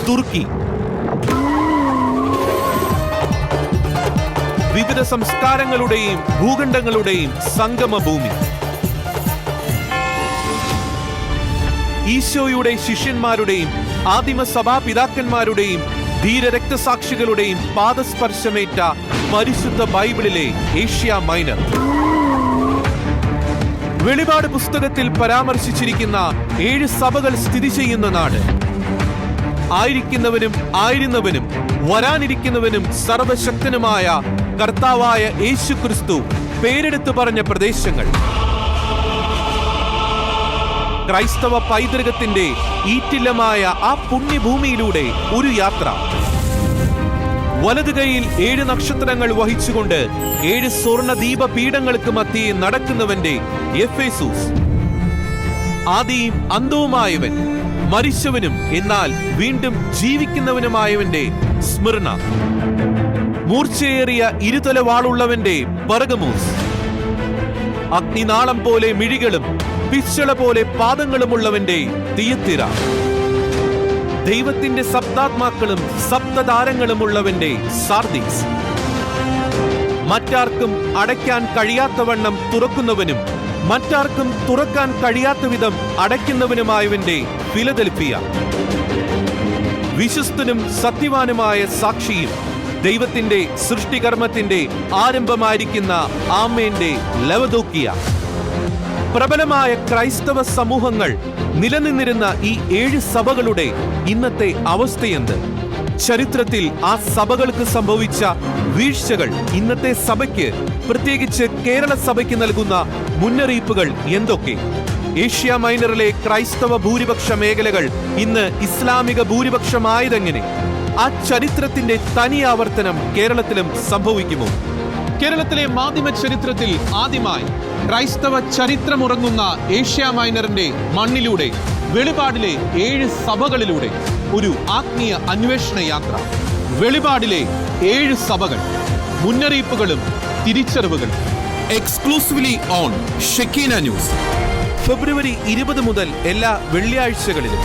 തുർക്കി. വിവിധ സംസ്കാരങ്ങളുടെയും ഭൂഖണ്ഡങ്ങളുടെയും സംഗമഭൂമി. ഈശോയുടെ ശിഷ്യന്മാരുടെയും ആദിമ സഭാപിതാക്കന്മാരുടെയും ധീരരക്തസാക്ഷികളുടെയും പാദസ്പർശമേറ്റ പരിശുദ്ധ ബൈബിളിലെ ഏഷ്യ മൈനർ. വെളിപാട് പുസ്തകത്തിൽ പരാമർശിച്ചിരിക്കുന്ന 7 സഭകൾ സ്ഥിതി ചെയ്യുന്ന നാട്. ആയിരിക്കുന്നവനും ആയിരുന്നവനും വരാനിരിക്കുന്നവനും സർവശക്തനുമായ കർത്താവായ യേശുക്രിസ്തു പേരെടുത്തു പറഞ്ഞ പ്രദേശങ്ങൾ. ക്രൈസ്തവ പൈതൃകത്തിന്റെ ഈറ്റില്ലമായ ആ പുണ്യഭൂമിയിലൂടെ ഒരു യാത്ര. വലതു കൈയിൽ 7 നക്ഷത്രങ്ങൾ വഹിച്ചുകൊണ്ട് 7 സ്വർണ്ണ ദീപപീഠങ്ങൾക്ക് മധ്യേ നടക്കുന്നവന്റെ എഫേസൂസ്. ആദിയും അന്തവുമായവൻ, മരിച്ചവനും എന്നാൽ വീണ്ടും ജീവിക്കുന്നവനുമായവന്റെ സ്മിർന. മൂർച്ചയേറിയ ഇരുതല വാളുള്ളവന്റെ പെർഗമൂസ്. അഗ്നിനാളം പോലെ മിഴികളും പിച്ചള പോലെ പാദങ്ങളുമുള്ളവന്റെ തിയത്തിര. ദൈവത്തിന്റെ സപ്താത്മാക്കളും സപ്തതാരങ്ങളുമുള്ളവന്റെ സാർദീസ്. മറ്റാർക്കും അടയ്ക്കാൻ കഴിയാത്തവണ്ണം തുറക്കുന്നവനും മറ്റാർക്കും തുറക്കാൻ കഴിയാത്ത വിധം അടയ്ക്കുന്നവനുമായവന്റെ ഫിലദൽഫിയ. വിശ്വസ്തനും സത്യവാനുമായ സാക്ഷിയും ദൈവത്തിന്റെ സൃഷ്ടികർമ്മത്തിന്റെ ആരംഭമായിരിക്കുന്ന ആമേന്റെ ലവദോക്കിയ. പ്രബലമായ ക്രൈസ്തവ സമൂഹങ്ങൾ നിലനിന്നിരുന്ന ഈ 7 സഭകളുടെ ഇന്നത്തെ അവസ്ഥയെന്ത്? ചരിത്രത്തിൽ ആ സഭകൾക്ക് സംഭവിച്ച വീഴ്ചകൾ ഇന്നത്തെ സഭയ്ക്ക്, പ്രത്യേകിച്ച് കേരള സഭയ്ക്ക് നൽകുന്ന മുന്നറിയിപ്പുകൾ എന്തൊക്കെ? ഏഷ്യ മൈനറിലെ ക്രൈസ്തവ ഭൂരിപക്ഷ മേഖലകൾ ഇന്ന് ഇസ്ലാമിക ഭൂരിപക്ഷമായതെങ്ങനെ? ആ ചരിത്രത്തിന്റെ തനി ആവർത്തനം കേരളത്തിലും സംഭവിക്കുമോ? കേരളത്തിലെ മാധ്യമ ചരിത്രത്തിൽ ആദ്യമായി ക്രൈസ്തവ ചരിത്രമുറങ്ങുന്ന ഏഷ്യ മൈനറിന്റെ മണ്ണിലൂടെ വെളിപാടിലെ 7 സഭകളിലൂടെ ഒരു ആത്മീയ അന്വേഷണ യാത്ര. വെളിപാടിലെ 7 സഭകൾ, മുന്നറിയിപ്പുകളും തിരിച്ചറിവുകളും. Exclusively on Shekinah news. ഫെബ്രുവരി 20 മുതൽ എല്ലാ വെള്ളിയാഴ്ചകളിലും.